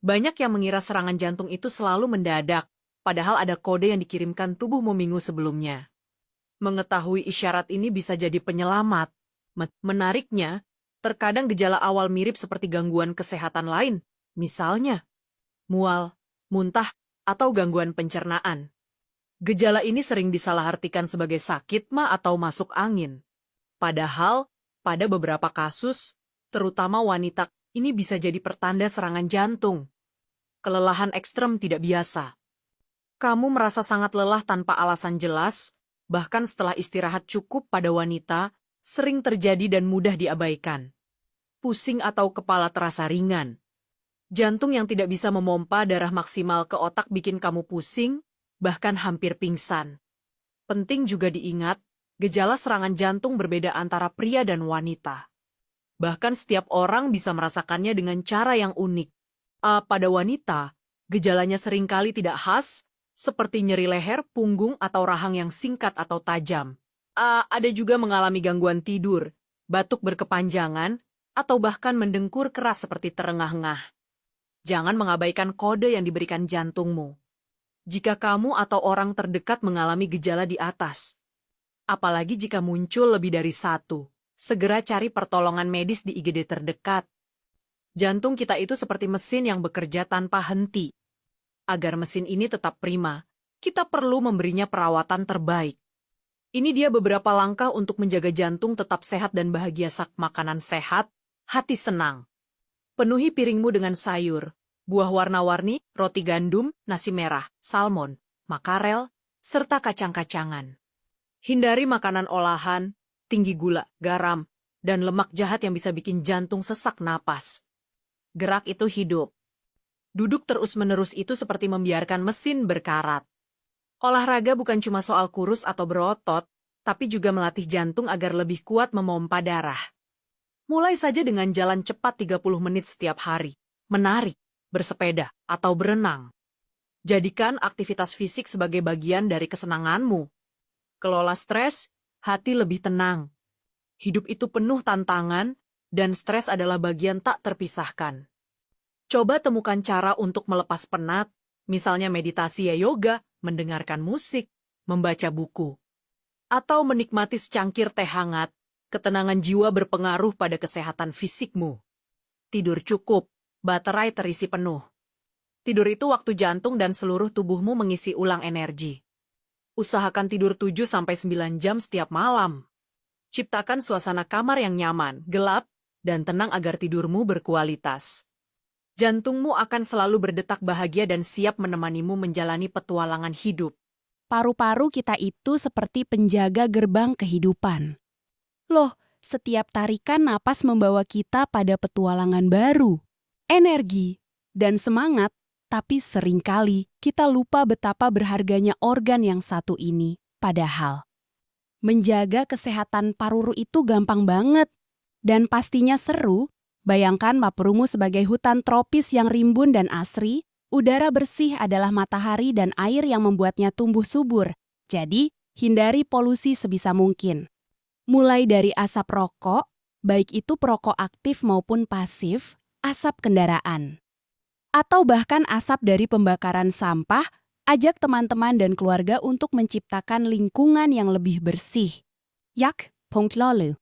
Banyak yang mengira serangan jantung itu selalu mendadak, padahal ada kode yang dikirimkan tubuhmu minggu sebelumnya. Mengetahui isyarat ini bisa jadi penyelamat. Menariknya, terkadang gejala awal mirip seperti gangguan kesehatan lain, misalnya mual, muntah, atau gangguan pencernaan. Gejala ini sering disalahartikan sebagai sakit ma atau masuk angin. Padahal, pada beberapa kasus, terutama wanita, ini bisa jadi pertanda serangan jantung. Kelelahan ekstrem tidak biasa. Kamu merasa sangat lelah tanpa alasan jelas, bahkan setelah istirahat cukup pada wanita, sering terjadi dan mudah diabaikan. Pusing atau kepala terasa ringan. Jantung yang tidak bisa memompa darah maksimal ke otak bikin kamu pusing, bahkan hampir pingsan. Penting juga diingat, gejala serangan jantung berbeda antara pria dan wanita. Bahkan setiap orang bisa merasakannya dengan cara yang unik. Pada wanita, gejalanya seringkali tidak khas, seperti nyeri leher, punggung, atau rahang yang singkat atau tajam. Ada juga mengalami gangguan tidur, batuk berkepanjangan, atau bahkan mendengkur keras seperti terengah-engah. Jangan mengabaikan kode yang diberikan jantungmu. Jika kamu atau orang terdekat mengalami gejala di atas, apalagi jika muncul lebih dari satu, segera cari pertolongan medis di IGD terdekat. Jantung kita itu seperti mesin yang bekerja tanpa henti. Agar mesin ini tetap prima, kita perlu memberinya perawatan terbaik. Ini dia beberapa langkah untuk menjaga jantung tetap sehat dan bahagia. Makanan sehat, hati senang. Penuhi piringmu dengan sayur, buah warna-warni, roti gandum, nasi merah, salmon, makarel, serta kacang-kacangan. Hindari makanan olahan, tinggi gula, garam, dan lemak jahat yang bisa bikin jantung sesak napas. Gerak itu hidup. Duduk terus-menerus itu seperti membiarkan mesin berkarat. Olahraga bukan cuma soal kurus atau berotot, tapi juga melatih jantung agar lebih kuat memompa darah. Mulai saja dengan jalan cepat 30 menit setiap hari, menari, bersepeda, atau berenang. Jadikan aktivitas fisik sebagai bagian dari kesenanganmu. Kelola stres, hati lebih tenang. Hidup itu penuh tantangan, dan stres adalah bagian tak terpisahkan. Coba temukan cara untuk melepas penat, misalnya meditasi ya yoga, mendengarkan musik, membaca buku, atau menikmati secangkir teh hangat. Ketenangan jiwa berpengaruh pada kesehatan fisikmu. Tidur cukup, baterai terisi penuh. Tidur itu waktu jantung dan seluruh tubuhmu mengisi ulang energi. Usahakan tidur 7-9 jam setiap malam. Ciptakan suasana kamar yang nyaman, gelap, dan tenang agar tidurmu berkualitas. Jantungmu akan selalu berdetak bahagia dan siap menemanimu menjalani petualangan hidup. Paru-paru kita itu seperti penjaga gerbang kehidupan. Loh, setiap tarikan napas membawa kita pada petualangan baru, energi, dan semangat, tapi seringkali kita lupa betapa berharganya organ yang satu ini. Padahal, menjaga kesehatan paru itu gampang banget, dan pastinya seru. Bayangkan parumu sebagai hutan tropis yang rimbun dan asri, udara bersih adalah matahari dan air yang membuatnya tumbuh subur. Jadi, hindari polusi sebisa mungkin. Mulai dari asap rokok, baik itu perokok aktif maupun pasif, asap kendaraan. Atau bahkan asap dari pembakaran sampah, ajak teman-teman dan keluarga untuk menciptakan lingkungan yang lebih bersih. Yak, punkt lalu.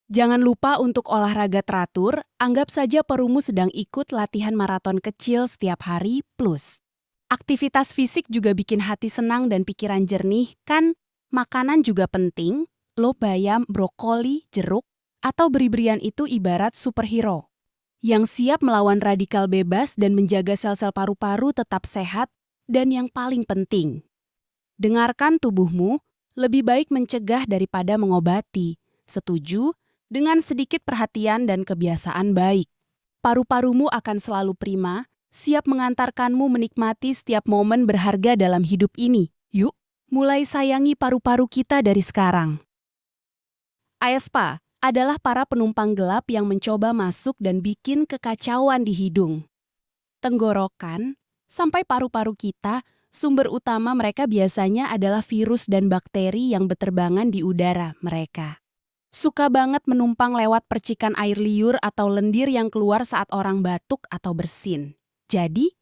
Jangan lupa untuk olahraga teratur, anggap saja parumu sedang ikut latihan maraton kecil setiap hari plus. Aktivitas fisik juga bikin hati senang dan pikiran jernih, kan? Makanan juga penting, lo bayam, brokoli, jeruk, atau beri-berian itu ibarat superhero yang siap melawan radikal bebas dan menjaga sel-sel paru-paru tetap sehat, dan yang paling penting, dengarkan tubuhmu, lebih baik mencegah daripada mengobati. Setuju? Dengan sedikit perhatian dan kebiasaan baik, paru-parumu akan selalu prima, siap mengantarkanmu menikmati setiap momen berharga dalam hidup ini. Yuk, mulai sayangi paru-paru kita dari sekarang. Aespa adalah para penumpang gelap yang mencoba masuk dan bikin kekacauan di hidung, tenggorokan, sampai paru-paru kita. Sumber utama mereka biasanya adalah virus dan bakteri yang berterbangan di udara mereka. Suka banget menumpang lewat percikan air liur atau lendir yang keluar saat orang batuk atau bersin. Jadi,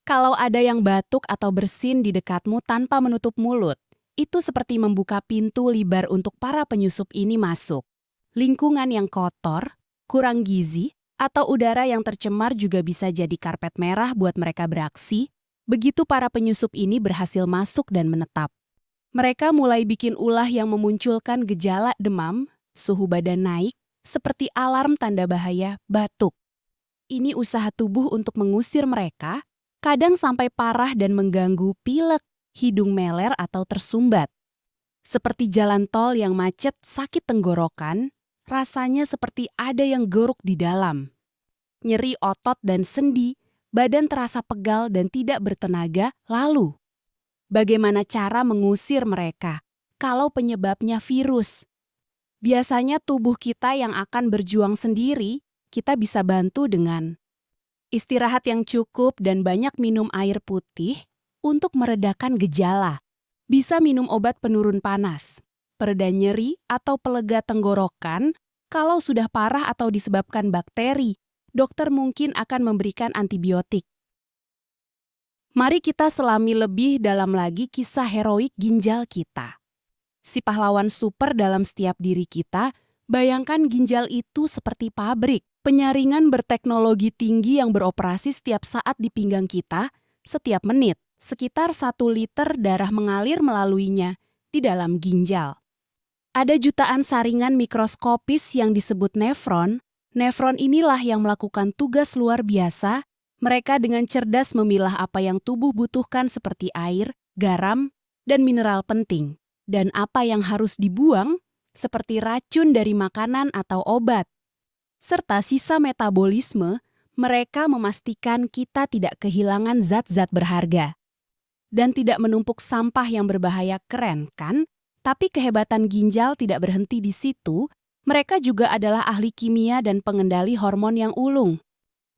kalau ada yang batuk atau bersin di dekatmu tanpa menutup mulut, itu seperti membuka pintu lebar untuk para penyusup ini masuk. Lingkungan yang kotor, kurang gizi, atau udara yang tercemar juga bisa jadi karpet merah buat mereka beraksi, begitu para penyusup ini berhasil masuk dan menetap. Mereka mulai bikin ulah yang memunculkan gejala demam, suhu badan naik, seperti alarm tanda bahaya batuk. Ini usaha tubuh untuk mengusir mereka, kadang sampai parah dan mengganggu pilek, hidung meler atau tersumbat. Seperti jalan tol yang macet sakit tenggorokan, rasanya seperti ada yang gorok di dalam. Nyeri otot dan sendi, badan terasa pegal dan tidak bertenaga, lalu bagaimana cara mengusir mereka kalau penyebabnya virus? Biasanya tubuh kita yang akan berjuang sendiri, kita bisa bantu dengan istirahat yang cukup dan banyak minum air putih untuk meredakan gejala. Bisa minum obat penurun panas, pereda nyeri atau pelega tenggorokan. Kalau sudah parah atau disebabkan bakteri, dokter mungkin akan memberikan antibiotik. Mari kita selami lebih dalam lagi kisah heroik ginjal kita. Si pahlawan super dalam setiap diri kita, bayangkan ginjal itu seperti pabrik. Penyaringan berteknologi tinggi yang beroperasi setiap saat di pinggang kita, setiap menit. Sekitar 1 liter darah mengalir melaluinya di dalam ginjal. Ada jutaan saringan mikroskopis yang disebut nefron. Nefron inilah yang melakukan tugas luar biasa. Mereka dengan cerdas memilah apa yang tubuh butuhkan seperti air, garam, dan mineral penting. Dan apa yang harus dibuang seperti racun dari makanan atau obat. Serta sisa metabolisme, mereka memastikan kita tidak kehilangan zat-zat berharga. Dan tidak menumpuk sampah yang berbahaya. Keren, kan? Tapi kehebatan ginjal tidak berhenti di situ. Mereka juga adalah ahli kimia dan pengendali hormon yang ulung.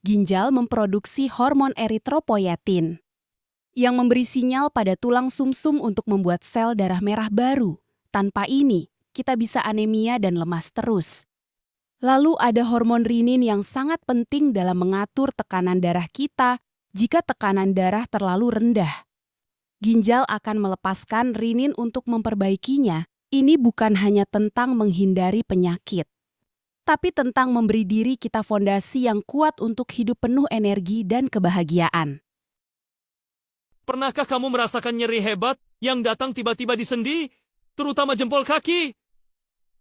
Ginjal memproduksi hormon eritropoietin yang memberi sinyal pada tulang sumsum untuk membuat sel darah merah baru. Tanpa ini, kita bisa anemia dan lemas terus. Lalu ada hormon renin yang sangat penting dalam mengatur tekanan darah kita jika tekanan darah terlalu rendah. Ginjal akan melepaskan renin untuk memperbaikinya. Ini bukan hanya tentang menghindari penyakit, tapi tentang memberi diri kita fondasi yang kuat untuk hidup penuh energi dan kebahagiaan. Pernahkah kamu merasakan nyeri hebat yang datang tiba-tiba di sendi, terutama jempol kaki?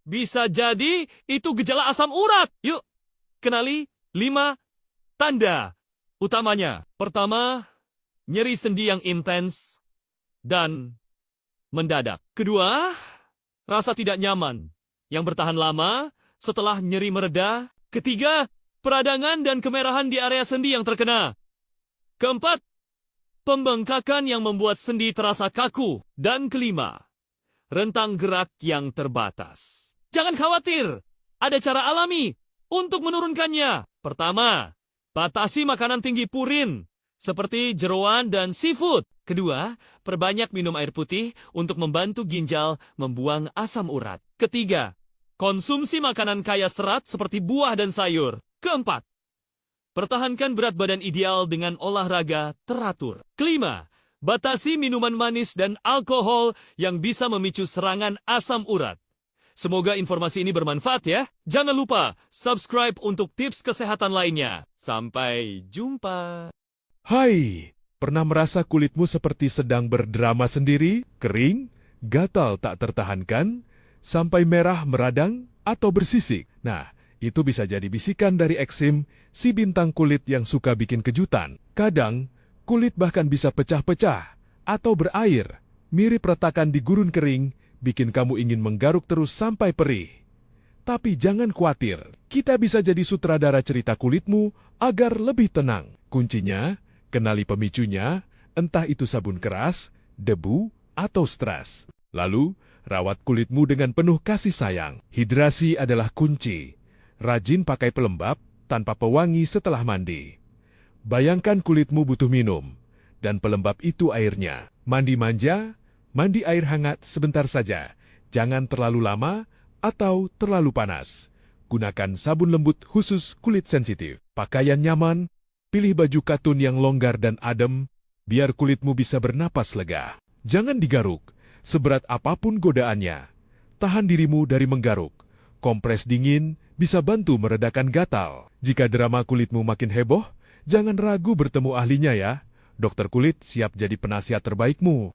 Bisa jadi itu gejala asam urat. Yuk, kenali 5 tanda utamanya. Pertama, nyeri sendi yang intens dan mendadak. Kedua, rasa tidak nyaman yang bertahan lama setelah nyeri mereda. Ketiga, peradangan dan kemerahan di area sendi yang terkena. Keempat, pembengkakan yang membuat sendi terasa kaku. Dan kelima, rentang gerak yang terbatas. Jangan khawatir, ada cara alami untuk menurunkannya. Pertama, batasi makanan tinggi purin, seperti jeroan dan seafood. Kedua, perbanyak minum air putih untuk membantu ginjal membuang asam urat. Ketiga, konsumsi makanan kaya serat seperti buah dan sayur. Keempat, pertahankan berat badan ideal dengan olahraga teratur. Kelima, batasi minuman manis dan alkohol yang bisa memicu serangan asam urat. Semoga informasi ini bermanfaat ya. Jangan lupa subscribe untuk tips kesehatan lainnya. Sampai jumpa. Hai, pernah merasa kulitmu seperti sedang berdrama sendiri, kering, gatal tak tertahankan, sampai merah meradang atau bersisik? Nah, itu bisa jadi bisikan dari eksim, si bintang kulit yang suka bikin kejutan. Kadang, kulit bahkan bisa pecah-pecah atau berair, mirip retakan di gurun kering, bikin kamu ingin menggaruk terus sampai perih. Tapi jangan khawatir, kita bisa jadi sutradara cerita kulitmu agar lebih tenang. Kuncinya, kenali pemicunya, entah itu sabun keras, debu, atau stres. Lalu, rawat kulitmu dengan penuh kasih sayang. Hidrasi adalah kunci. Rajin pakai pelembab tanpa pewangi setelah mandi. Bayangkan kulitmu butuh minum, dan pelembab itu airnya. Mandi manja, mandi air hangat sebentar saja. Jangan terlalu lama atau terlalu panas. Gunakan sabun lembut khusus kulit sensitif. Pakaian nyaman, Pilih baju katun yang longgar dan adem, biar kulitmu bisa bernapas lega. Jangan digaruk, seberat apapun godaannya. Tahan dirimu dari menggaruk. Kompres dingin bisa bantu meredakan gatal. Jika drama kulitmu makin heboh, jangan ragu bertemu ahlinya ya. Dokter kulit siap jadi penasihat terbaikmu.